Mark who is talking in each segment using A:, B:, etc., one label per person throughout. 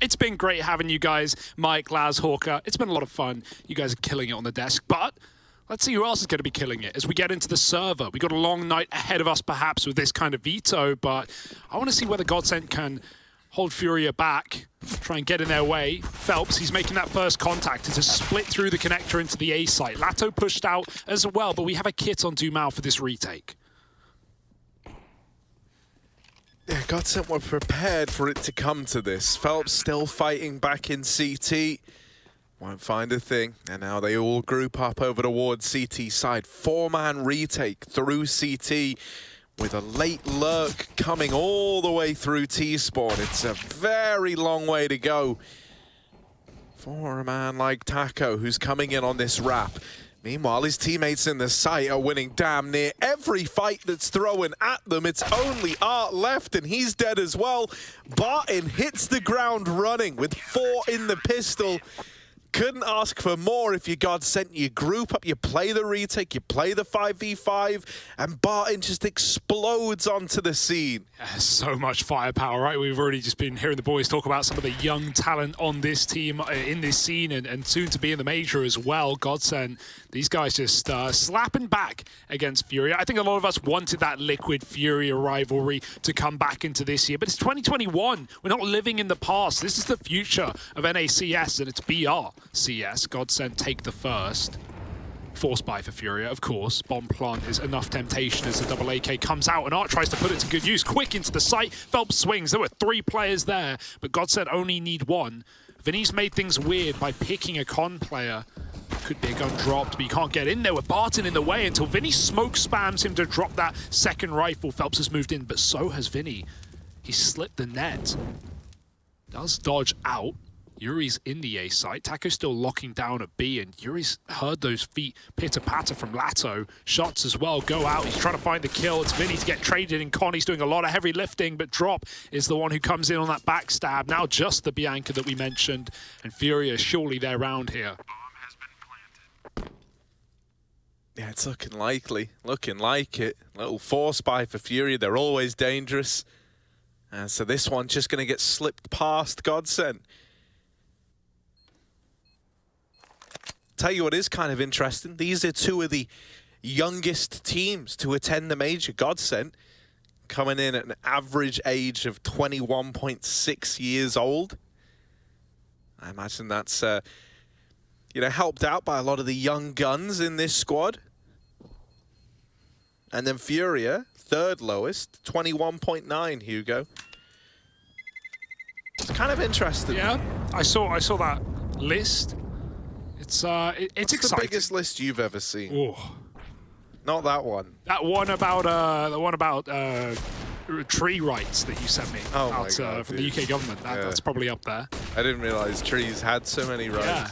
A: It's been great having you guys, Mike, Laz, Hawker. It's been a lot of fun. You guys are killing it on the desk, but let's see who else is going to be killing it as we get into the server. We got a long night ahead of us, perhaps, with this kind of veto, but I want to see whether GODSENT can hold FURIA back, try and get in their way. Phelps, he's making that first contact. It's a split through the connector into the A site. Lato pushed out as well, but we have a kit on Dumao for this retake.
B: Yeah, GODSENT were prepared for it to come to this. Phelps still fighting back in CT. Won't find a thing. And now they all group up over towards CT side. 4-man retake through CT with a late lurk coming all the way through T-spawn. It's a very long way to go for a man like Taco, who's coming in on this wrap. Meanwhile, his teammates in the site are winning damn near every fight that's thrown at them. It's only Art left, and he's dead as well. Barton hits the ground running with 4 in the pistol. Couldn't ask for more if you GODSENT. You group up, you play the retake, you play the 5v5, and Barton just explodes onto the scene.
A: Yeah, so much firepower, right? We've already just been hearing the boys talk about some of the young talent on this team, in this scene, and soon to be in the major as well. GODSENT, these guys just slapping back against FURIA. I think a lot of us wanted that Liquid FURIA rivalry to come back into this year, but it's 2021. We're not living in the past. This is the future of NACS, and it's BR. CS, GODSENT take the first. Force buy for FURIA, of course. Bomb plant is enough temptation as the double AK comes out, and Art tries to put it to good use. Quick into the site, Phelps swings. There were 3 players there, but GODSENT only need 1. Vinny's made things weird by picking a con player. Could be a gun dropped, but you can't get in there with Barton in the way until Vinny smoke spams him to drop that second rifle. Phelps has moved in, but so has Vinny. He slipped the net. Does dodge out. Yuri's in the A site. Taco's still locking down a B, and Yuri's heard those feet pitter-patter from Lato. Shots as well go out. He's trying to find the kill. It's Vinny to get traded in con. He's doing a lot of heavy lifting, but Drop is the one who comes in on that backstab. Now just the Bianca that we mentioned, and FURIA surely they're round here.
B: Yeah, it's looking likely. Looking like it. Little force buy for FURIA. They're always dangerous. And so this one's just going to get slipped past GODSENT. Tell you what is kind of interesting. These are 2 of the youngest teams to attend the major. GODSENT coming in at an average age of 21.6 years old. I imagine that's, you know, helped out by a lot of the young guns in this squad. And then FURIA, 3rd lowest, 21.9, Hugo. It's kind of interesting.
A: Yeah, I saw that list. It's exciting.
B: What's the biggest list you've ever seen?
A: Oh.
B: Not that one.
A: That one about tree rights that you sent me from the UK government. That's probably up there.
B: I didn't realize trees had so many rights.
A: Yeah.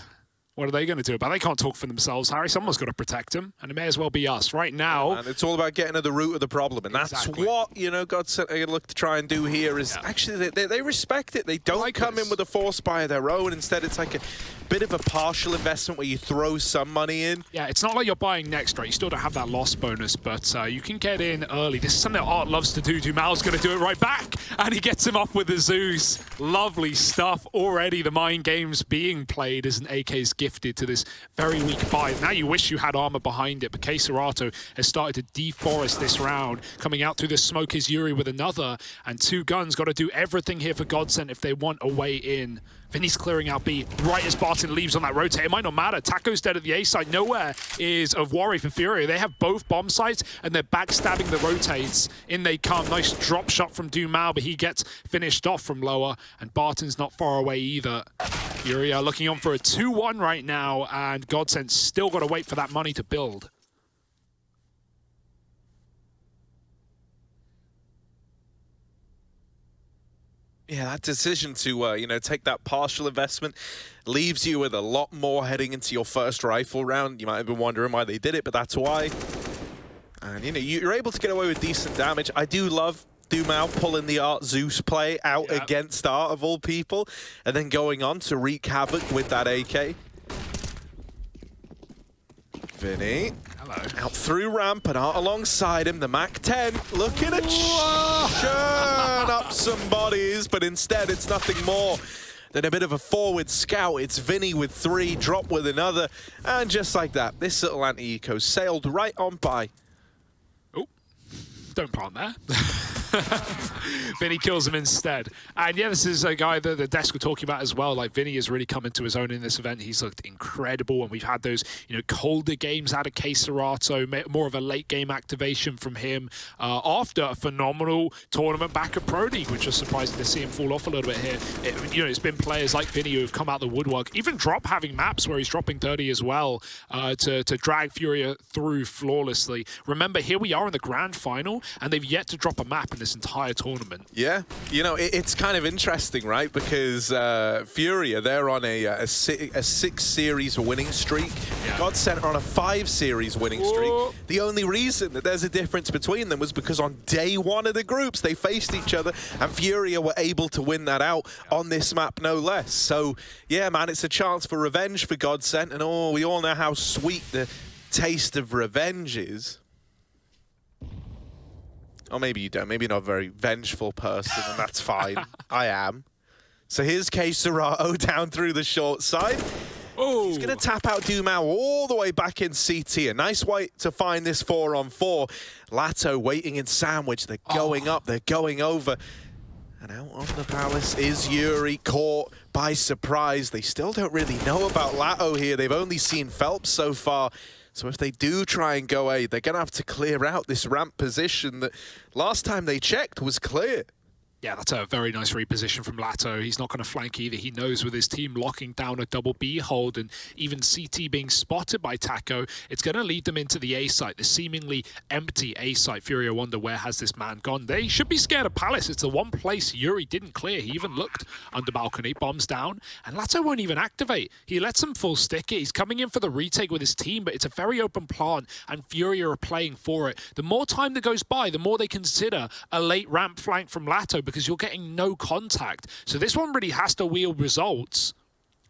A: What are they going to do about it? They can't talk for themselves, Harry. Someone's got to protect them, and it may as well be us. Right now...
B: And it's all about getting to the root of the problem, and that's what, you know, GODSENT are going to look to try and do here is actually they respect it. They don't come in with a force buy of their own. Instead, it's like a bit of a partial investment where you throw some money in.
A: Yeah, it's not like you're buying next, right? You still don't have that loss bonus, but you can get in early. This is something that Art loves to do. Dumal's going to do it right back, and he gets him off with the Zeus. Lovely stuff. Already the mind games being played as an AK's gifted to this very weak buy. Now you wish you had armor behind it, but Keserato has started to deforest this round. Coming out through the smoke is Yuri with another, and 2 guns. Got to do everything here for GODSENT if they want a way in. Vinny's clearing out B right as Barton leaves on that rotate. It might not matter. Taco's dead at the A side. Nowhere is of worry for FURIA. They have both bomb sites, and they're backstabbing the rotates. In they come. Nice drop shot from Dumao, but he gets finished off from lower, and Barton's not far away either. FURIA looking on for a 2-1 right now, and GODSENT still got to wait for that money to build.
B: Yeah, that decision to, you know, take that partial investment leaves you with a lot more heading into your first rifle round. You might have been wondering why they did it, but that's why. And, you know, you're able to get away with decent damage. I do love Dumao pulling the Art Zeus play out against Art, of all people, and then going on to wreak havoc with that AK. Vinny.
A: Hello.
B: Out through ramp and Art alongside him. The MAC-10 looking to churn up some bodies, but instead it's nothing more then a bit of a forward scout. It's Vinny with 3, Drop with another, and just like that, this little anti-eco sailed right on by.
A: Oh, don't plant there. Vinny kills him instead. And yeah, this is a guy that the desk were talking about as well. Like, Vinny has really come into his own in this event. He's looked incredible, and we've had those, you know, colder games out of K-Serato, more of a late game activation from him after a phenomenal tournament back at Pro League, which was surprising to see him fall off a little bit here. It's been players like Vinny who have come out the woodwork, even Drop having maps where he's dropping 30 as well to drag FURIA through flawlessly. Remember, here we are in the grand final, and they've yet to drop a map in this entire tournament.
B: Yeah, you know, it's kind of interesting, right? Because FURIA, they're on a 6 series winning streak.
A: Yeah.
B: GODSENT are on a 5 series winning streak.
A: Whoa.
B: The only reason that there's a difference between them was because on day 1 of the groups, they faced each other, and FURIA were able to win that out on this map, no less. So, yeah, man, it's a chance for revenge for GODSENT, and oh, we all know how sweet the taste of revenge is. Or maybe you don't. Maybe you're not a very vengeful person, and that's fine. I am. So here's K-Serato down through the short side.
A: Oh,
B: He's going to tap out Dumao all the way back in CT. A nice way to find this 4-on-4. Lato waiting in sandwich. They're going up. They're going over. And out on the palace is Yuri, caught by surprise. They still don't really know about Lato here. They've only seen Phelps so far. So if they do try and go A, they're going to have to clear out this ramp position that last time they checked was clear.
A: yeah, that's a very nice reposition from Lato. He's not going to flank either. He knows with his team locking down a double B hold and even CT being spotted by Taco, it's going to lead them into the A site, the seemingly empty A site. FURIA wonder, where has this man gone? They should be scared of Palace. It's the one place Yuri didn't clear. He even looked under balcony, bombs down, and Lato won't even activate. He lets him full stick it. He's coming in for the retake with his team, but it's a very open plant, and FURIA are playing for it. The more time that goes by, the more they consider a late ramp flank from Lato, because you're getting no contact. So this one really has to wield results.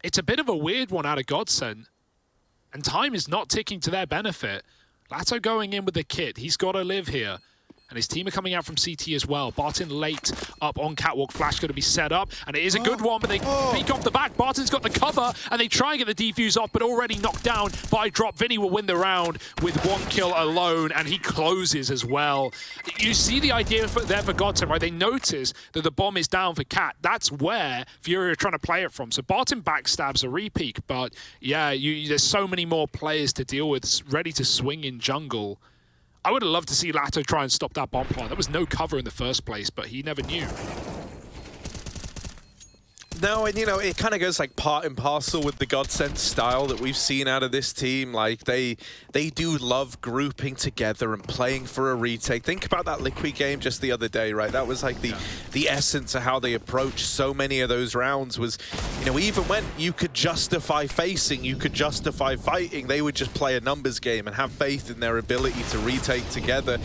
A: It's a bit of a weird one out of GODSENT, and time is not ticking to their benefit. Lato going in with the kit. He's got to live here. And his team are coming out from CT as well. Barton late up on Catwalk. Flash going to be set up. And it is a good one, but they peek off the back. Barton's got the cover, and they try and get the defuse off, but already knocked down by Drop. Vinny will win the round with 1 kill alone, and he closes as well. You see the idea there for GODSENT, right? They notice that the bomb is down for Cat. That's where FURIA are trying to play it from. So Barton backstabs a repeat, but yeah, there's so many more players to deal with, ready to swing in jungle. I would have loved to see Lato try and stop that bomb plant. There was no cover in the first place, but he never knew.
B: No, and you know, it kind of goes like part and parcel with the GODSENT style that we've seen out of this team. Like, they do love grouping together and playing for a retake. Think about that Liquid game just the other day, right? That was like the essence of how they approached so many of those rounds was, you know, even when you could justify facing, you could justify fighting, they would just play a numbers game and have faith in their ability to retake together.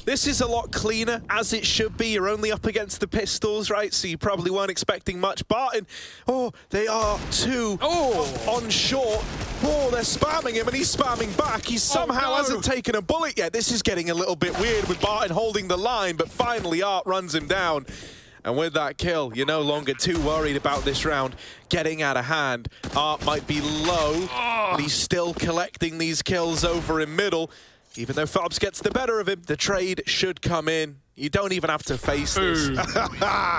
B: This is a lot cleaner, as it should be. You're only up against the pistols, right? So you probably weren't expecting much. Barton, oh, they are 2 on short. Oh, they're spamming him, and he's spamming back. He somehow hasn't taken a bullet yet. This is getting a little bit weird with Barton holding the line, but finally Art runs him down. And with that kill, you're no longer too worried about this round getting out of hand. Art might be low, but he's still collecting these kills over in middle. Even though Phelps gets the better of him, the trade should come in. You don't even have to face this.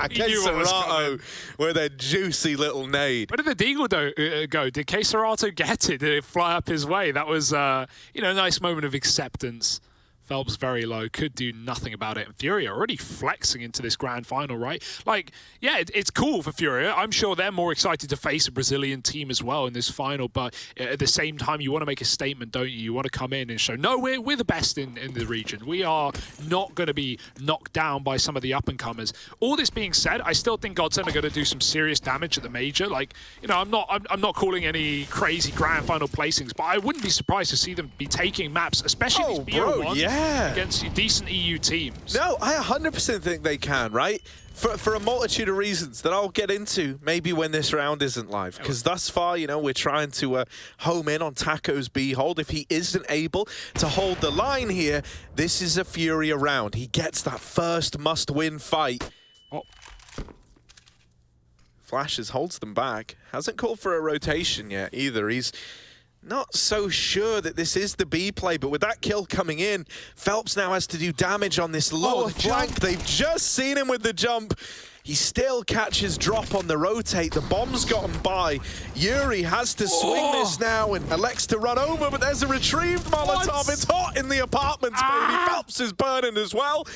B: K-Serato with a juicy little nade.
A: Where did the Deagle go? Did K-Serato get it? Did it fly up his way? That was, a nice moment of acceptance. Phelps very low, could do nothing about it. And FURIA already flexing into this grand final, right? Like, yeah, it's cool for FURIA. I'm sure they're more excited to face a Brazilian team as well in this final, but at the same time, you want to make a statement, don't you? You want to come in and show, no, we're the best in the region. We are not going to be knocked down by some of the up-and-comers. All this being said, I still think GODSENT are going to do some serious damage at the major. Like, you know, I'm not calling any crazy grand final placings, but I wouldn't be surprised to see them be taking maps, especially these BO ones. Against decent EU teams.
B: No, I 100% think they can, right? For a multitude of reasons that I'll get into maybe when this round isn't live. Because thus far, you know, we're trying to home in on Taco's B hold. If he isn't able to hold the line here, this is a FURIA round. He gets that first must-win fight. Flashes, holds them back. Hasn't called for a rotation yet either. He's not so sure that this is the B play, but with that kill coming in, Phelps now has to do damage on this lower flank. They've just seen him with the jump. He still catches drop on the rotate. The bomb's got him by. Yuri has to swing this now and elects to run over, but there's a retrieved Molotov. It's hot in the apartments, baby. Phelps is burning as well.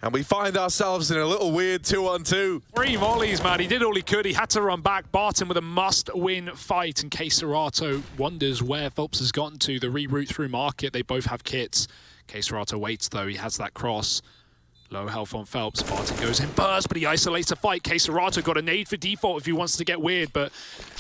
B: And we find ourselves in a little weird 2-on-2.
A: 3 volleys, man. He did all he could. He had to run back. Barton with a must-win fight. And Keserato wonders where Phelps has gotten to. The reroute through market. They both have kits. Keserato waits, though. He has that cross. Low health on Phelps. Barton goes in first, but he isolates a fight. Keserato got a nade for default if he wants to get weird, but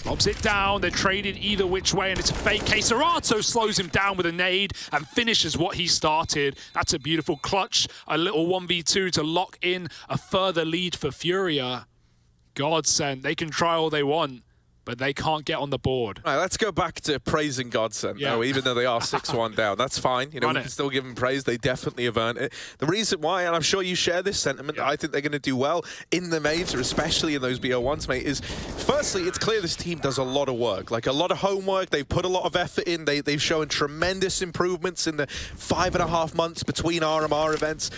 A: lobs it down. They're traded either which way, and it's a fake. Keserato slows him down with a nade and finishes what he started. That's a beautiful clutch. A little 1v2 to lock in a further lead for FURIA. GODSENT. They can try all they want, but they can't get on the board.
B: Right, let's go back to praising GODSENT, though, even though they are 6-1 down. That's fine. You know, we can still give them praise. They definitely have earned it. The reason why, and I'm sure you share this sentiment, I think they're going to do well in the major, especially in those BO1s, mate, is firstly, it's clear this team does a lot of work, like a lot of homework. They've put a lot of effort in. They've shown tremendous improvements in the 5.5 months between RMR events,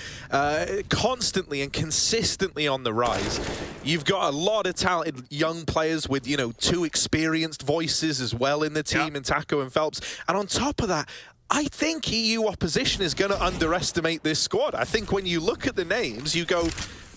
B: constantly and consistently on the rise. You've got a lot of talented young players with, you know, 2 experienced voices as well in the team, in Taco and Phelps. And on top of that, I think EU opposition is going to underestimate this squad. I think when you look at the names, you go,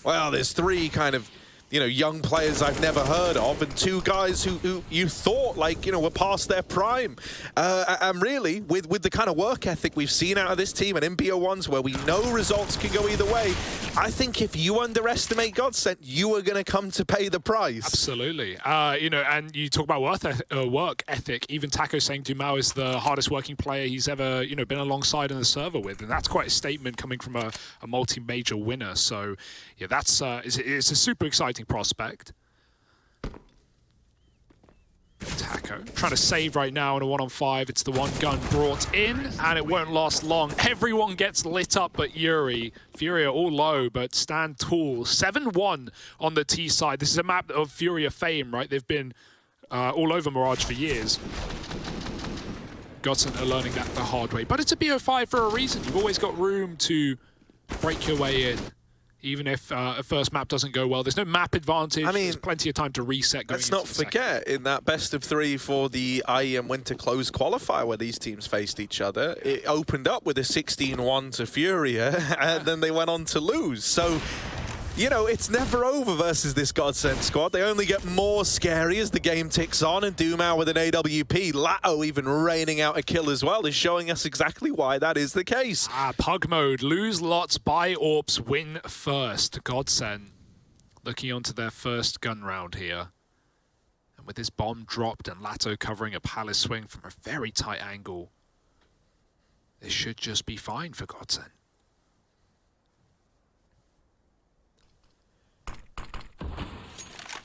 B: well, there's 3 kind of, you know, young players I've never heard of, and 2 guys who you thought, like, you know, were past their prime. And really, with the kind of work ethic we've seen out of this team and in BO1s where we know results can go either way, I think if you underestimate GODSENT, you are going to come to pay the price.
A: Absolutely. You know, and you talk about work ethic. Even Taco saying Dumao is the hardest working player he's ever, you know, been alongside in the server with, and that's quite a statement coming from a multi-major winner. So, yeah, that's it's a super exciting prospect. Taco trying to save right now in a 1-on-5. It's the one gun brought in, and it won't last long. Everyone gets lit up but Yuri. FURIA all low, but stand tall. 7-1 on the T side. This is a map of FURIA fame, right? They've been all over Mirage for years. GODSENT are learning that the hard way. But it's a BO5 for a reason. You've always got room to break your way in. Even if a first map doesn't go well, there's no map advantage. I mean, there's plenty of time to reset.
B: Let's not forget, in that best of 3 for the IEM Winter Close qualifier where these teams faced each other, it opened up with a 16-1 to FURIA, and then they went on to lose. So, you know, it's never over versus this GODSENT squad. They only get more scary as the game ticks on, and Dumao with an AWP. Lato even raining out a kill as well is showing us exactly why that is the case.
A: Pug mode. Lose lots, buy AWPs, win first. GODSENT looking onto their first gun round here. And with this bomb dropped and Lato covering a palace swing from a very tight angle, this should just be fine for GODSENT.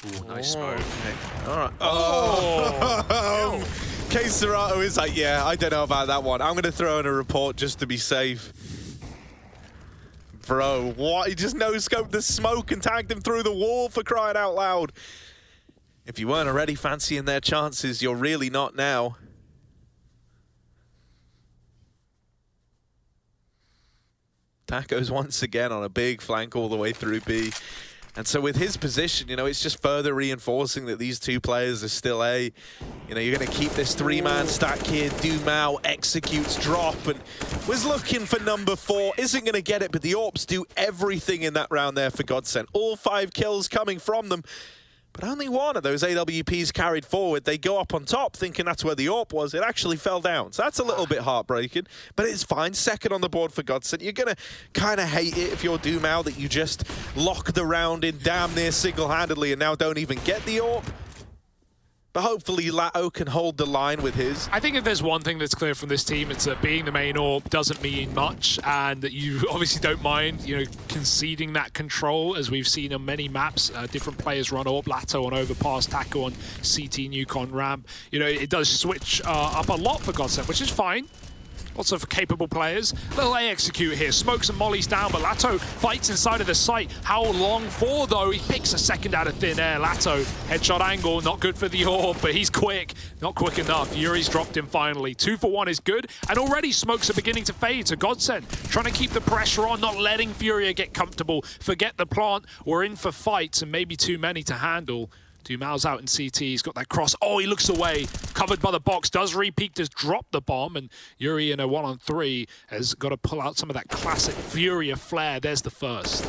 A: Ooh, nice smoke.
B: Okay. All right. Oh! Keserato is like, yeah, I don't know about that one. I'm going to throw in a report just to be safe. Bro, what? He just no-scoped the smoke and tagged him through the wall, for crying out loud. If you weren't already fancying their chances, you're really not now. Taco's once again on a big flank all the way through B. And so with his position, you know, it's just further reinforcing that these 2 players are still A. You know, you're going to keep this 3-man stack here. Dumao executes drop and was looking for number 4. Isn't going to get it, but the AWPs do everything in that round there for GODSENT. All 5 kills coming from them. But only one of those AWPs carried forward. They go up on top thinking that's where the AWP was. It actually fell down. So that's a little bit heartbreaking. But it's fine. Second on the board for GODSENT. You're going to kind of hate it if you're Dumao that you just lock the round in damn near single-handedly and now don't even get the AWP. But hopefully Lato can hold the line with his.
A: I think if there's one thing that's clear from this team, it's that being the main AWP doesn't mean much, and that you obviously don't mind, you know, conceding that control, as we've seen on many maps. Different players run AWP, Lato on Overpass, Taco on CT, Nuke on Ramp. You know, it does switch up a lot for GODSENT, which is fine. Lots of capable players. Little A execute here. Smokes and mollies down, but Lato fights inside of the site. How long for, though? He picks a second out of thin air. Lato, headshot angle, not good for the orb, but he's quick. Not quick enough. Yuri's dropped him finally. 2 for 1 is good, and already smokes are beginning to fade. So GODSENT trying to keep the pressure on, not letting FURIA get comfortable. Forget the plant. We're in for fights, and maybe too many to handle. Dumal's out in CT, he's got that cross. Oh, he looks away, covered by the box, does repeat, does drop the bomb, and Yuri in a 1-on-3 has got to pull out some of that classic FURIA flair. There's the first.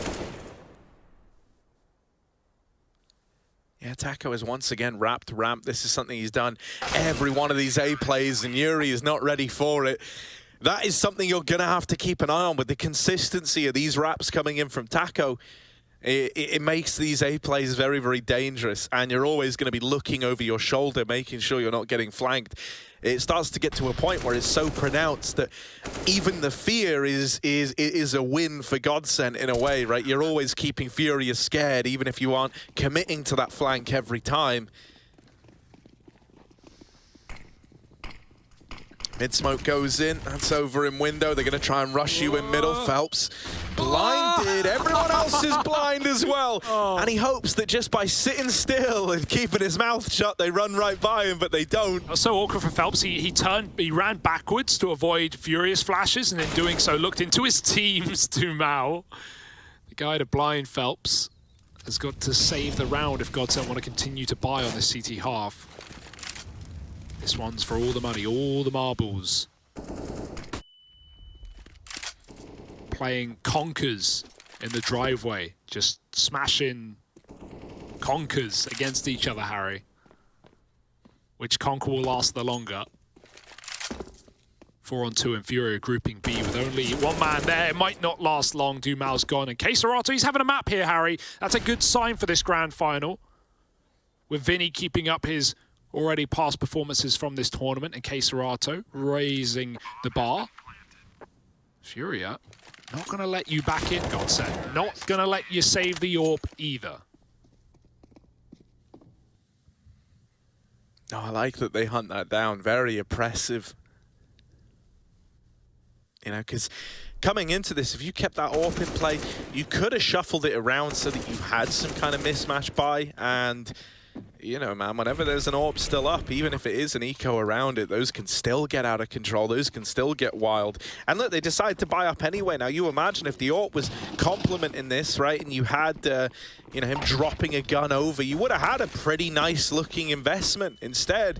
B: Yeah, Taco is once again wrapped ramp. This is something he's done every one of these A plays, and Yuri is not ready for it. That is something you're going to have to keep an eye on with the consistency of these wraps coming in from Taco. It makes these A plays very, very dangerous, and you're always going to be looking over your shoulder, making sure you're not getting flanked. It starts to get to a point where it's so pronounced that even the fear is a win for GODSENT in a way, right? You're always keeping FURIA scared, even if you aren't committing to that flank every time. Mid-smoke goes in, that's over in window. They're going to try and rush you in middle. Phelps blinded. Everyone else is blind as well. And he hopes that just by sitting still and keeping his mouth shut, they run right by him, but they don't.
A: That's so awkward for Phelps. He ran backwards to avoid Furious flashes, and in doing so looked into his team's Dumal. The guy to blind Phelps has got to save the round if GODSENT want to continue to buy on this CT half. This one's for all the money, all the marbles. Playing conkers in the driveway. Just smashing conkers against each other, Harry. Which conker will last the longer? 4-on-2 and FURIA grouping B with only one man there. It might not last long. Dumal's gone. And Keserato, he's having a map here, Harry. That's a good sign for this grand final. With Vinny keeping up his already past performances from this tournament, and Keserato raising the bar. FURIA not going to let you back in, GODSENT. Not going to let you save the orb either.
B: No, I like that they hunt that down. Very oppressive. You know, because coming into this, if you kept that AWP in play, you could have shuffled it around so that you had some kind of mismatch buy. And, you know, man, whenever there's an AWP still up, even if it is an eco around it, those can still get out of control. Those can still get wild. And look, they decide to buy up anyway. Now, you imagine if the AWP was complementing this, right, and you had, you know, him dropping a gun over, you would have had a pretty nice-looking investment. Instead,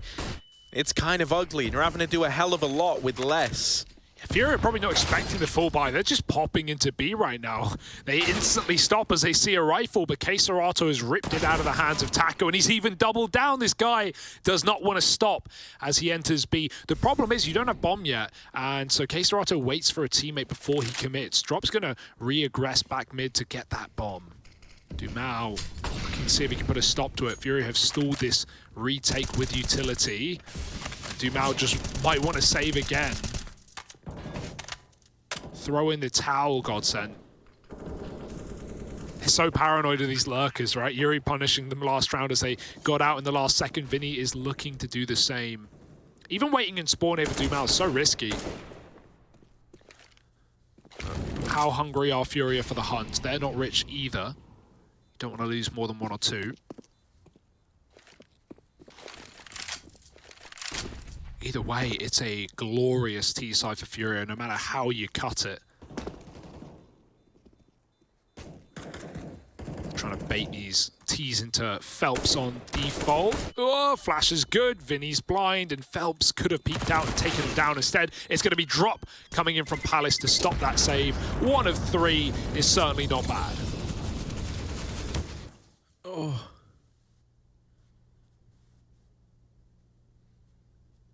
B: it's kind of ugly, and you're having to do a hell of a lot with less.
A: FURIA probably not expecting the full buy. They're just popping into B right now. They instantly stop as they see a rifle, but Keserato has ripped it out of the hands of Taco, and he's even doubled down. This guy does not want to stop as he enters B. The problem is you don't have bomb yet, and so Keserato waits for a teammate before he commits. Drop's going to re-aggress back mid to get that bomb. Dumal can see if he can put a stop to it. FURIA have stalled this retake with utility. Dumal just might want to save again. Throw in the towel, GODSENT. They're so paranoid of these lurkers, right? Yuri punishing them last round as they got out in the last second. Vinny is looking to do the same. Even waiting in spawn here for Dumal is so risky. How hungry are FURIA for the hunt? They're not rich either. You don't want to lose more than 1 or 2. Either way, it's a glorious T-side for FURIA, no matter how you cut it. Trying to bait these T's into Phelps on default. Oh, flash is good. Vinny's blind, and Phelps could have peeked out and taken him down instead. It's going to be drop coming in from Palace to stop that save. 1 of 3 is certainly not bad.
B: Oh.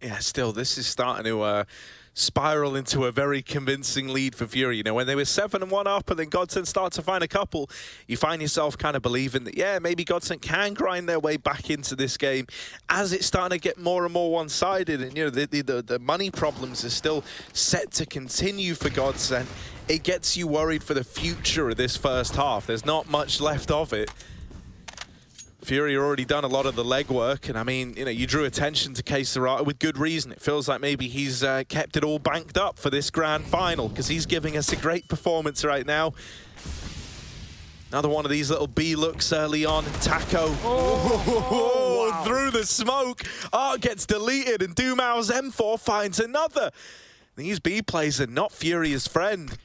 B: Yeah, still, this is starting to spiral into a very convincing lead for FURIA. You know, when they were 7-1 up and then GODSENT start to find a couple, you find yourself kind of believing that, yeah, maybe GODSENT can grind their way back into this game as it's starting to get more and more one-sided. And, you know, the money problems are still set to continue for GODSENT. It gets you worried for the future of this first half. There's not much left of it. Furia already done a lot of the legwork, and I mean, you know, you drew attention to KSerrato with good reason. It feels like maybe he's kept it all banked up for this grand final, because he's giving us a great performance right now. Another one of these little B looks early on. Taco
A: Wow.
B: through the smoke. Art gets deleted, and Dumao's M4 finds another. These B plays are not Furia's friend.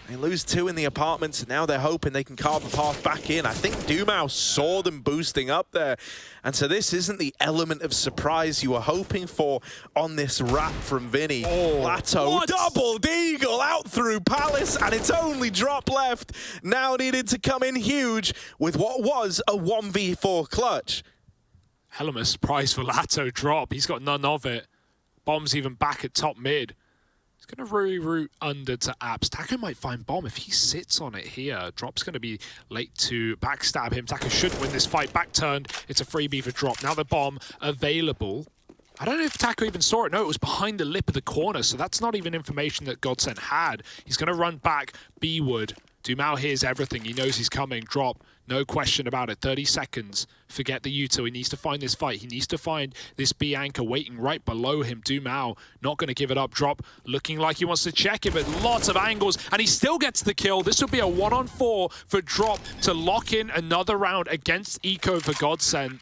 B: They lose 2 in the apartments, and now they're hoping they can carve a path back in. I think Dumao saw them boosting up there. And so this isn't the element of surprise you were hoping for on this wrap from Vinny. Lato, double deagle out through Palace, and it's only drop left. Now needed to come in huge with what was a 1v4 clutch.
A: Hell of a surprise for Lato drop. He's got none of it. Bomb's even back at top mid. He's going to reroute under to Apps. Taco might find Bomb. If he sits on it here, Drop's going to be late to backstab him. Taco should win this fight. Back turned. It's a freebie for Drop. Now the Bomb available. I don't know if Taco even saw it. No, it was behind the lip of the corner, so that's not even information that GODSENT had. He's going to run back B-Wood. Dumao hears everything. He knows he's coming. Drop, no question about it. 30 seconds. Forget the Uto. He needs to find this fight. He needs to find this B anchor waiting right below him. Dumao not going to give it up. Drop looking like he wants to check it, but lots of angles, and he still gets the kill. This will be a 1-on-4 for Drop to lock in another round against Eco for GODSENT.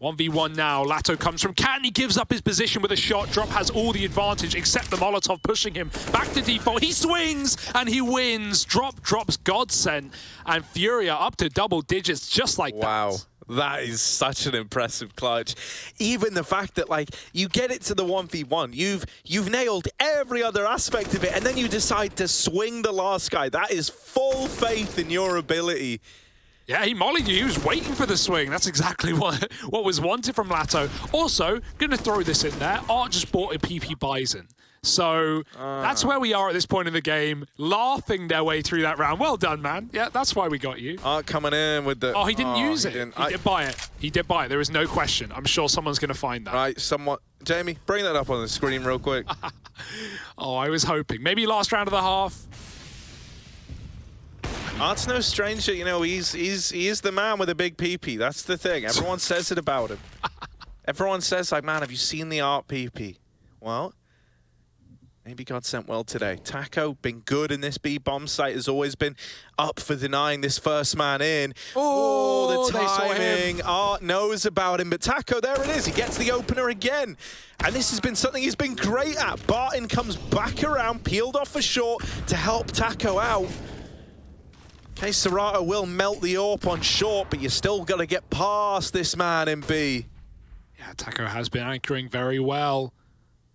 A: 1v1 now. Lato comes from Cat and he gives up his position with a shot. Drop has all the advantage except the Molotov pushing him back to default. He swings and he wins. Drop drops GODSENT, and Furia up to double digits just like that.
B: Wow. That is such an impressive clutch. Even the fact that, like, you get it to the 1v1, you've nailed every other aspect of it, and then you decide to swing the last guy. That is full faith in your ability.
A: Yeah, he mollied you. He was waiting for the swing. That's exactly what was wanted from Lato. Also, going to throw this in there. Art just bought a PP Bison. So that's where we are at this point in the game, laughing their way through that round. Well done, man. Yeah, that's why we got you.
B: Art coming in with the...
A: Oh, he didn't use it. He did buy it. He did buy it. There is no question. I'm sure someone's going to find that.
B: Right, somewhat... Jamie, bring that up on the screen real quick.
A: Oh, I was hoping. Maybe last round of the half.
B: Art's no stranger, you know, he is the man with a big PP. That's the thing. Everyone says it about him. Everyone says, like, man, have you seen the Art PP? Well, maybe GODSENT well today. Taco, been good in this B-bomb site, has always been up for denying this first man in. Oh, the timing. Art knows about him, but Taco, there it is. He gets the opener again. And this has been something he's been great at. Barton comes back around, peeled off for short to help Taco out. KSerrato will melt the AWP on short, but you still got to get past this man in B.
A: Yeah, Taco has been anchoring very well.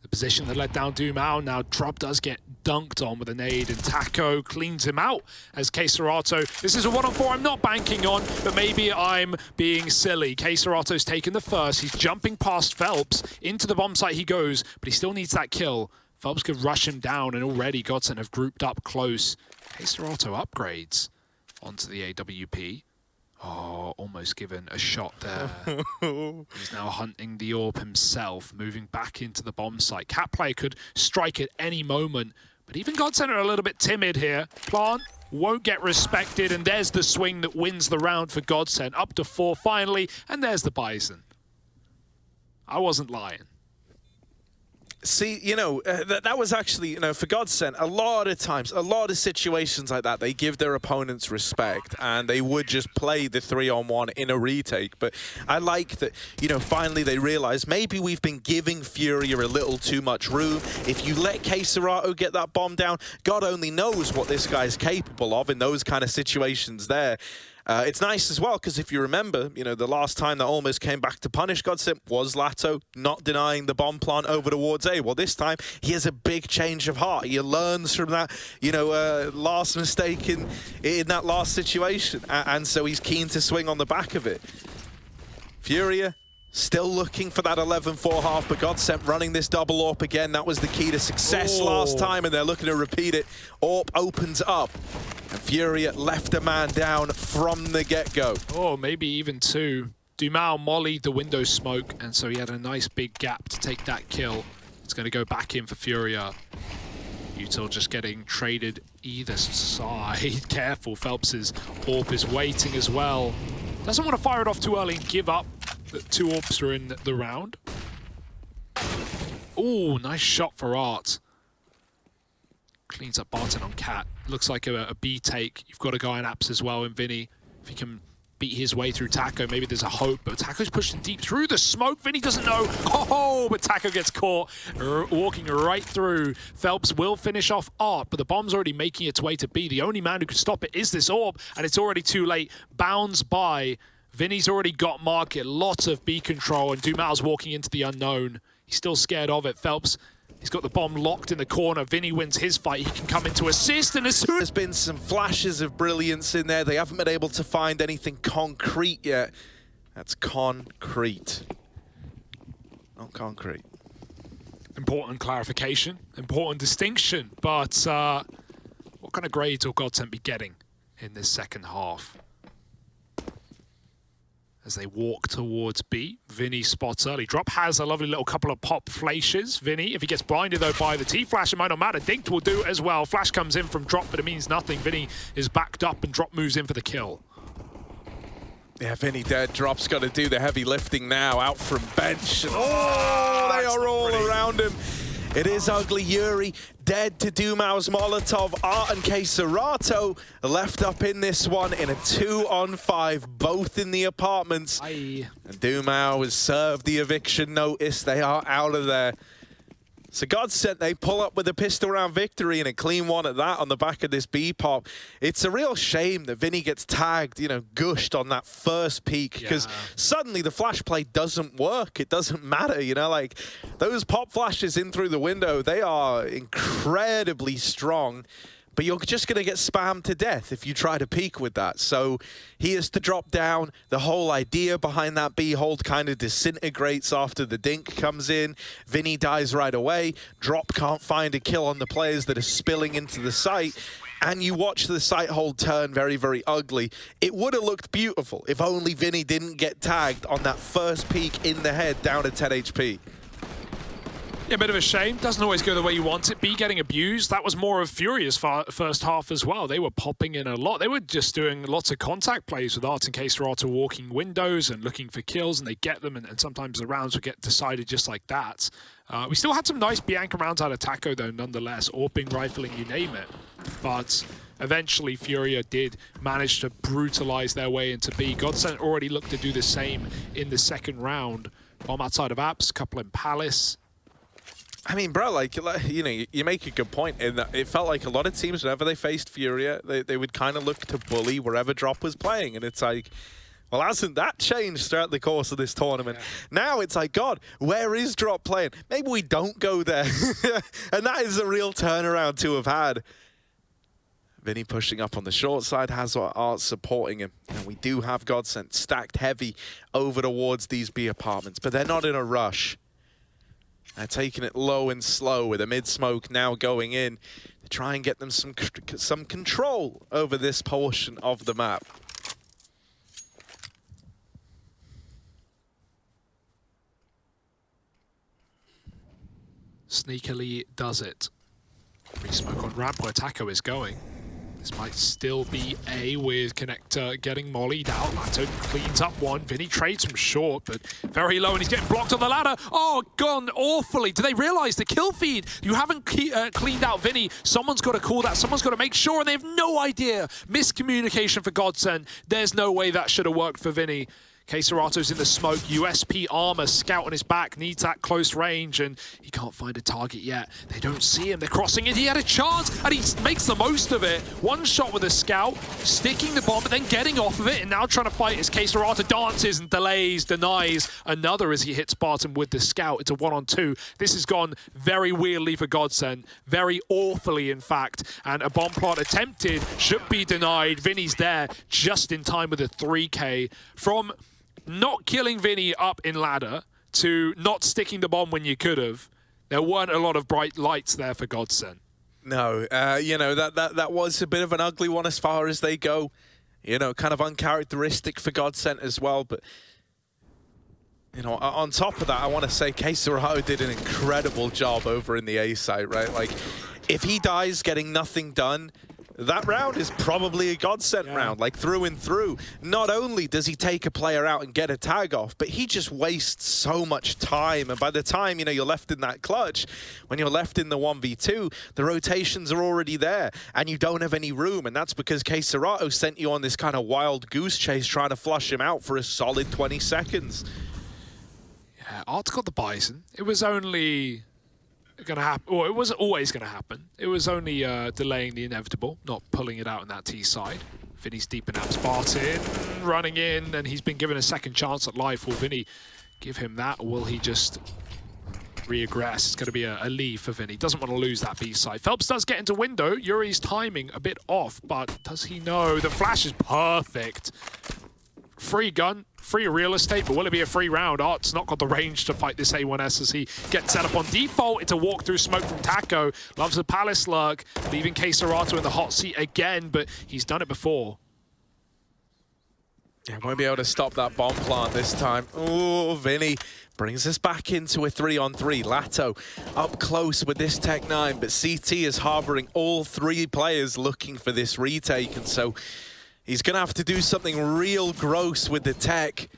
A: The position that let down Dumao. Now Drop does get dunked on with a nade, and Taco cleans him out as KSerrato. This is a 1-on-4 I'm not banking on, but maybe I'm being silly. KSerrato's taken the first. He's jumping past Phelps. Into the bomb site he goes, but he still needs that kill. Phelps could rush him down, and already GODSENT have grouped up close. KSerrato upgrades onto the AWP. Oh, almost given a shot there. He's now hunting the AWP himself, moving back into the bomb site. Cat player could strike at any moment, but even GODSENT are a little bit timid here. Plant won't get respected, and there's the swing that wins the round for GODSENT. Up to 4 finally, and there's the Bison. I wasn't lying.
B: See, you know, that was actually, you know, for GODSENT, a lot of times, a lot of situations like that, they give their opponents respect, and they would just play the 3-on-1 in a retake. But I like that, you know, finally they realize maybe we've been giving Furia a little too much room. If you let KSerrato get that bomb down, God only knows what this guy's capable of in those kind of situations there. It's nice as well, because if you remember, you know, the last time that almost came back to punish GODSENT was Lato not denying the bomb plant over towards A. Well, this time, he has a big change of heart. He learns from that, you know, last mistake in that last situation. And so he's keen to swing on the back of it. Furia still looking for that 11-4 half, but GODSENT running this double AWP again. That was the key to success last time, and they're looking to repeat it. AWP opens up, and Furia left a man down from the get-go.
A: Oh, maybe even 2. Dumao mollied the window smoke, and so he had a nice big gap to take that kill. It's going to go back in for Furia. Util just getting traded either side. Careful, Phelps's AWP is waiting as well. Doesn't want to fire it off too early and give up that 2 orbs are in the round. Ooh, nice shot for Art. Cleans up Barton on Cat. Looks like a B take. You've got a guy in Apps as well, and Vinny, if he can beat his way through Taco, maybe there's a hope, but Taco's pushing deep through the smoke. Vinny doesn't know. Oh, but Taco gets caught walking right through. Phelps will finish off Art, but the bomb's already making its way to B. The only man who can stop it is this orb, and it's already too late. Bounds by. Vinny's already got market. Lots of B control, and Dumal's walking into the unknown. He's still scared of it. Phelps, he's got the bomb locked in the corner. Vinny wins his fight. He can come into assist, and as soon
B: There's been some flashes of brilliance in there. They haven't been able to find anything concrete yet. That's concrete. Not concrete.
A: important clarification, important distinction, but what kind of grades will GODSENT be getting in this second half? As they walk towards B, Vinny spots early drop, has a lovely little couple of pop flashes. Vinny, if he gets blinded though by the T-Flash, it might not matter. Dinked will do as well. Flash comes in from drop, but it means nothing. Vinny is backed up and drop moves in for the kill.
B: Yeah, Vinny dead. Drop's got to do the heavy lifting now, out from bench. Oh, they are all around him. It is ugly. Yuri dead to Dumau's Molotov. Art and Keserato left up in this one in a 2-on-5, both in the apartments.
A: Aye.
B: And Dumau has served the eviction notice. They are out of there. So GODSENT, they pull up with a pistol round victory and a clean one at that on the back of this B pop. It's a real shame that Vinny gets tagged, you know, gushed on that first peak, because suddenly the flash play doesn't work. It doesn't matter, you know, like those pop flashes in through the window, they are incredibly strong. But you're just going to get spammed to death if you try to peek with that. So he has to drop down. The whole idea behind that B hold kind of disintegrates after the dink comes in. Vinny dies right away. Drop can't find a kill on the players that are spilling into the site. And you watch the site hold turn very, very ugly. It would have looked beautiful if only Vinny didn't get tagged on that first peek in the head down to 10 HP.
A: Yeah, a bit of a shame. Doesn't always go the way you want it. B getting abused. That was more of Furia's first half as well. They were popping in a lot. They were just doing lots of contact plays with Art and Keserato walking windows and looking for kills, and they get them, and sometimes the rounds would get decided just like that. We still had some nice Bianca rounds out of Taco, though, nonetheless. Orping, rifling, you name it. But eventually, Furia did manage to brutalize their way into B. GODSENT already looked to do the same in the second round. Bomb outside of Apps, couple in Palace.
B: I mean, bro, like you know, you make a good point in that it felt like a lot of teams, whenever they faced Furia, they would kind of look to bully wherever Drop was playing. And it's like, well, hasn't that changed throughout the course of this tournament? Yeah. Now it's like, God, where is Drop playing? Maybe we don't go there. And that is a real turnaround to have had. Vinny pushing up on the short side, has Art supporting him. And we do have GODSENT stacked heavy over towards these B apartments, but they're not in a rush. They're taking it low and slow with a mid-smoke now going in to try and get them some control over this portion of the map.
A: Sneakily does it. Free smoke on ramp where Taco is going. This might still be A with Connector getting mollied out. Lato cleans up one. Vinny trades from short, but very low, and he's getting blocked on the ladder. Oh, gone awfully. Do they realize the kill feed? You haven't cleaned out Vinny. Someone's got to call that. Someone's got to make sure, and they have no idea. Miscommunication for GODSENT. There's no way that should have worked for Vinny. Keserato's in the smoke, USP armor, scout on his back, needs that close range, and he can't find a target yet. They don't see him, they're crossing it, he had a chance, and he makes the most of it. One shot with a scout, sticking the bomb, but then getting off of it, and now trying to fight as Keserato dances and delays, denies another as he hits Barton with the scout. It's a 1-on-2. This has gone very weirdly for GODSENT, very awfully in fact, and a bomb plot attempted, should be denied. Vinny's there just in time with a 3K. From not killing Vinny up in ladder to not sticking the bomb when you could have, there weren't a lot of bright lights there for GODSENT.
B: No, you know, that was a bit of an ugly one as far as they go. You know, kind of uncharacteristic for GODSENT as well. But, you know, on top of that, I want to say Keserato did an incredible job over in the A site, right? Like, if he dies getting nothing done, that round is probably a godsent round, like through and through. Not only does he take a player out and get a tag off, but he just wastes so much time. And by the time, you know, you're left in that clutch, when you're left in the 1v2, the rotations are already there and you don't have any room. And that's because K-Serato sent you on this kind of wild goose chase trying to flush him out for a solid 20 seconds.
A: Yeah, Art's got the Bison. It was only going to happen, or it was always going to happen. It was only delaying the inevitable, not pulling it out on that T side. Vinny's deep in apps, Barton running in, and he's been given a second chance at life. Will Vinny give him that, or will he just regress? It's going to be a leave for Vinny. Doesn't want to lose that B side. Phelps does get into window. Yuri's timing a bit off, but does he know? The flash is perfect. Free gun, free real estate, but will it be a free round? Art's not got the range to fight this A1S as he gets set up on default. It's a walk through smoke from Taco. Loves the Palace lurk, leaving K-Serato in the hot seat again, but he's done it before.
B: Yeah, won't be able to stop that bomb plant this time. Oh, Vinny brings us back into a 3-on-3. Lato up close with this Tech-9, but CT is harboring all three players looking for this retake, and so he's going to have to do something real gross with the tech.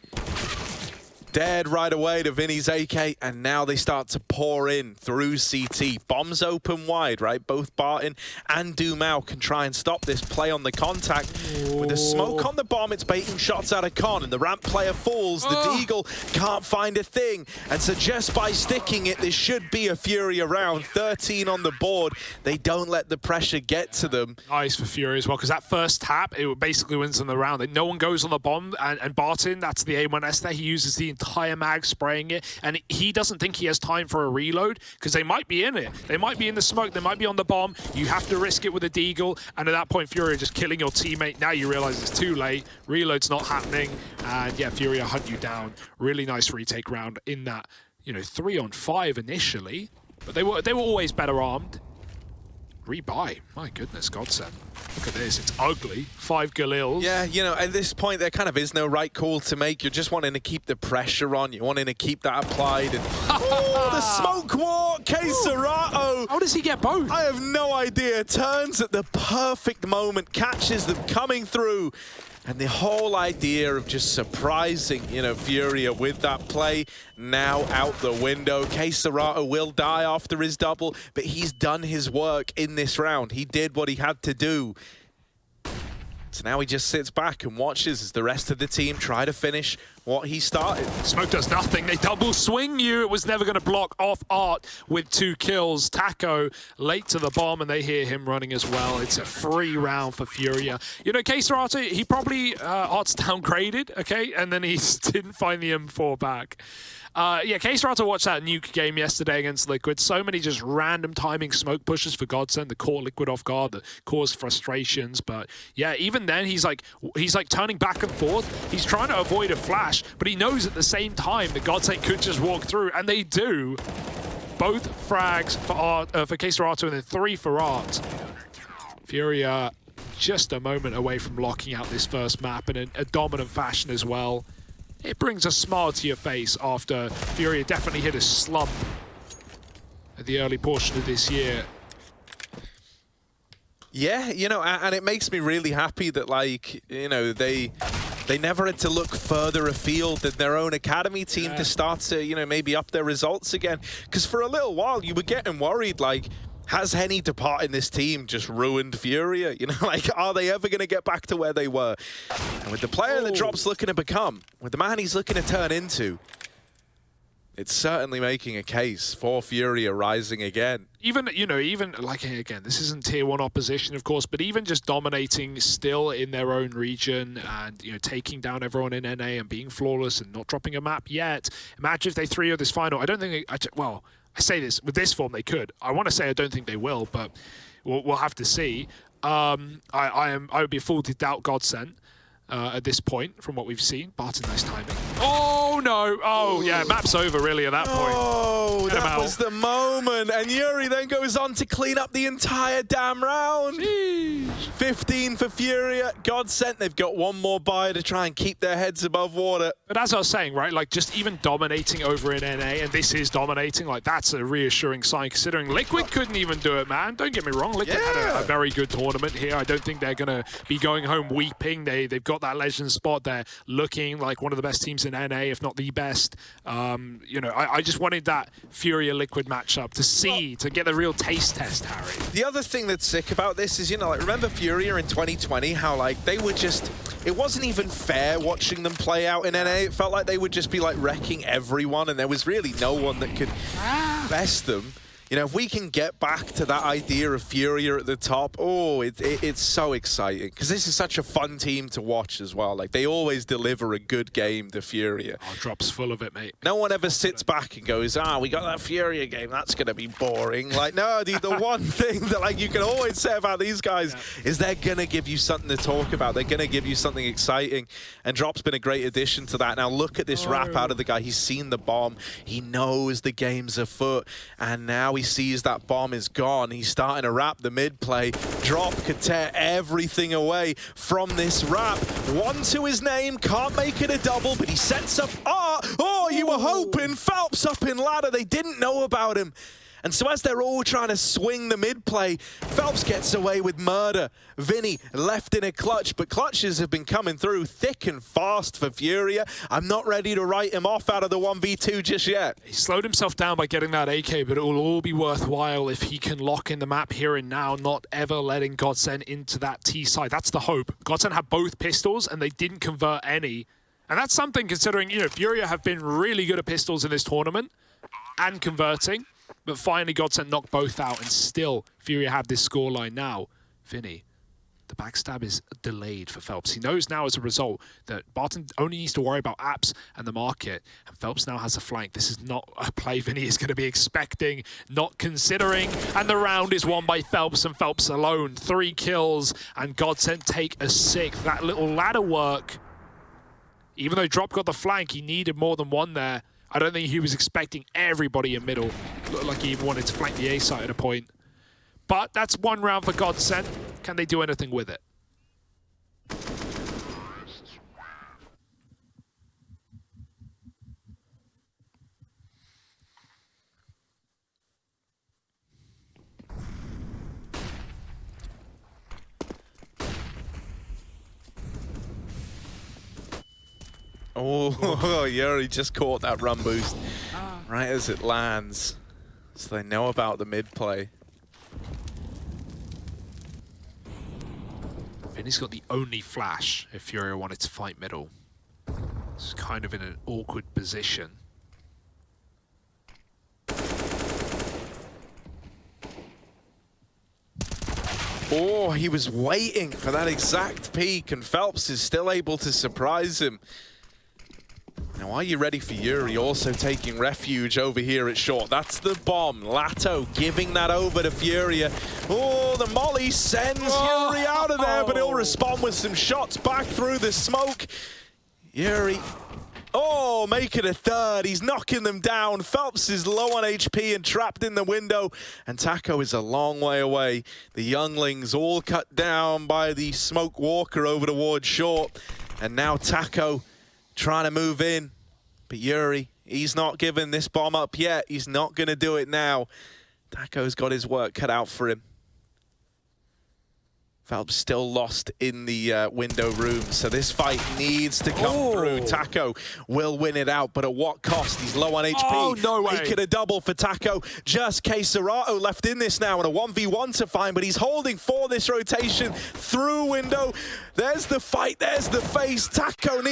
B: Dared right away to Vinny's AK, and now they start to pour in through CT. Bombs open wide, right? Both Barton and Dumao can try and stop this play on the contact. With the smoke on the bomb, it's baiting shots out of Con, and the ramp player falls. The Deagle can't find a thing, and so just by sticking it, this should be a FURIA round. 13 on the board. They don't let the pressure get to them.
A: Nice for FURIA as well, because that first tap, it basically wins them the round. No one goes on the bomb, and Barton, that's the A1S there, he uses the entire mag spraying it, and he doesn't think he has time for a reload, because they might be in it. They might be in the smoke, they might be on the bomb. You have to risk it with a Deagle, and at that point, FURIA just killing your teammate. Now you realize it's too late. Reload's not happening, and yeah, FURIA hunt you down. Really nice retake round in that, you know, 3-on-5 initially, but they were always better armed. Rebuy, my goodness, godsend. Look at this, it's ugly. 5 Galils.
B: Yeah, you know, at this point, there kind of is no right call to make. You're just wanting to keep the pressure on. You're wanting to keep that applied. And oh, the smoke walk, K-Serato.
A: How does he get both?
B: I have no idea. Turns at the perfect moment, catches them coming through. And the whole idea of just surprising, you know, FURIA with that play now out the window. K-Serato will die after his double, but he's done his work in this round. He did what he had to do. So now he just sits back and watches as the rest of the team try to finish what he started.
A: Smoke does nothing. They double swing you. It was never going to block off Art with 2 kills. Taco late to the bomb, and they hear him running as well. It's a free round for FURIA. You know, K-Serato, he probably, Art's downgraded, okay? And then he didn't find the M4 back. Yeah, K-Serato watched that Nuke game yesterday against Liquid. So many just random timing smoke pushes for Godsend that caught Liquid off guard, that caused frustrations. But yeah, even then, he's like turning back and forth. He's trying to avoid a flash, but he knows at the same time that Godsend could just walk through, and they do. Both frags for K-Serato and then 3 for Art. FURIA just a moment away from locking out this first map in a dominant fashion as well. It brings a smile to your face after FURIA definitely hit a slump at the early portion of this year.
B: Yeah, you know, and it makes me really happy that, like, you know, they never had to look further afield than their own academy team to start to, you know, maybe up their results again. Because for a little while, you were getting worried, like, has Henny departing this team just ruined FURIA? You know, like, are they ever going to get back to where they were? And with the player that Drop's looking to become, with the man he's looking to turn into, it's certainly making a case for FURIA rising again.
A: Even, you know, even, like, again, this isn't tier 1 opposition, of course, but even just dominating still in their own region and, you know, taking down everyone in NA and being flawless and not dropping a map yet. Imagine if they 3-0 this final. I don't think, well, I say this, with this form they could. I want to say I don't think they will, but we'll have to see. I would be a fool to doubt Godsent at this point from what we've seen. Barton, nice timing. Oh, no. Oh, yeah, map's over, really, at that point.
B: Oh,
A: Get him
B: that
A: out.
B: was the moment. And Yuri then goes on to clean up the entire damn round.
A: Jeez.
B: 15 for FURIA. GODSENT, they've got one more buy to try and keep their heads above water.
A: But as I was saying, right, like just even dominating over in NA, and this is dominating, like that's a reassuring sign considering Liquid couldn't even do it, man. Don't get me wrong, Liquid had a very good tournament here. I don't think they're going to be going home weeping. They've got that legend spot. They're looking like one of the best teams in NA, if not the best. You know, I just wanted that FURIA Liquid matchup to see, to get the real taste test, Harry.
B: The other thing that's sick about this is, you know, like remember FURIA in 2020, how like they were just, it wasn't even fair watching them play out in NA. It felt like they would just be like wrecking everyone and there was really no one that could best them. You know, if we can get back to that idea of FURIA at the top, oh, it's so exciting. Because this is such a fun team to watch as well. Like, they always deliver a good game to FURIA.
A: Oh, Drop's full of it, mate.
B: No one ever sits back and goes, we got that FURIA game, that's going to be boring. Like, no, the one thing that like you can always say about these guys is they're going to give you something to talk about. They're going to give you something exciting. And Drop's been a great addition to that. Now, look at this wrap out of the guy. He's seen the bomb. He knows the game's afoot. And now he sees that bomb is gone. He's starting to wrap the mid play. Drop could tear everything away from this wrap. 1 to his name, can't make it a double, but he sets up. Oh, you were hoping. Phelps up in ladder. They didn't know about him. And so as they're all trying to swing the mid play, Phelps gets away with murder. Vinny left in a clutch, but clutches have been coming through thick and fast for FURIA. I'm not ready to write him off out of the 1v2 just yet.
A: He slowed himself down by getting that AK, but it will all be worthwhile if he can lock in the map here and now, not ever letting GODSENT into that T side. That's the hope. GODSENT had both pistols and they didn't convert any. And that's something considering, you know, FURIA have been really good at pistols in this tournament and converting. But finally, GODSENT knocked both out, and still, FURIA have this scoreline now. Vinny, the backstab is delayed for Phelps. He knows now as a result that Barton only needs to worry about apps and the market, and Phelps now has a flank. This is not a play Vinny is going to be expecting, not considering, and the round is won by Phelps and Phelps alone. 3 kills, and GODSENT take a 6th. That little ladder work, even though Drop got the flank, he needed more than one there. I don't think he was expecting everybody in middle. Looked like he even wanted to flank the A site at a point. But that's 1 round for GODSENT. Can they do anything with it?
B: Oh, Yuri just caught that run boost right as it lands. So they know about the mid play.
A: Vinny's got the only flash if FURIA wanted to fight middle. It's kind of in an awkward position.
B: Oh, he was waiting for that exact peak, and Phelps is still able to surprise him. Now, are you ready for Yuri also taking refuge over here at short? That's the bomb. Lato giving that over to FURIA. Oh, the molly sends Yuri out of there, but he'll respond with some shots back through the smoke. Yuri, make it a 3rd. He's knocking them down. Phelps is low on HP and trapped in the window, and Taco is a long way away. The younglings all cut down by the smoke walker over towards short, and now Taco trying to move in, but Yuri, he's not giving this bomb up yet. He's not going to do it now. Taco's got his work cut out for him. Phelps still lost in the window room, so this fight needs to come through. Taco will win it out, but at what cost? He's low on HP.
A: Oh, no way.
B: Make it a double for Taco. Just Queserato left in this now, and a 1v1 to find, but he's holding for this rotation through window. There's the fight, there's the face. Taco needs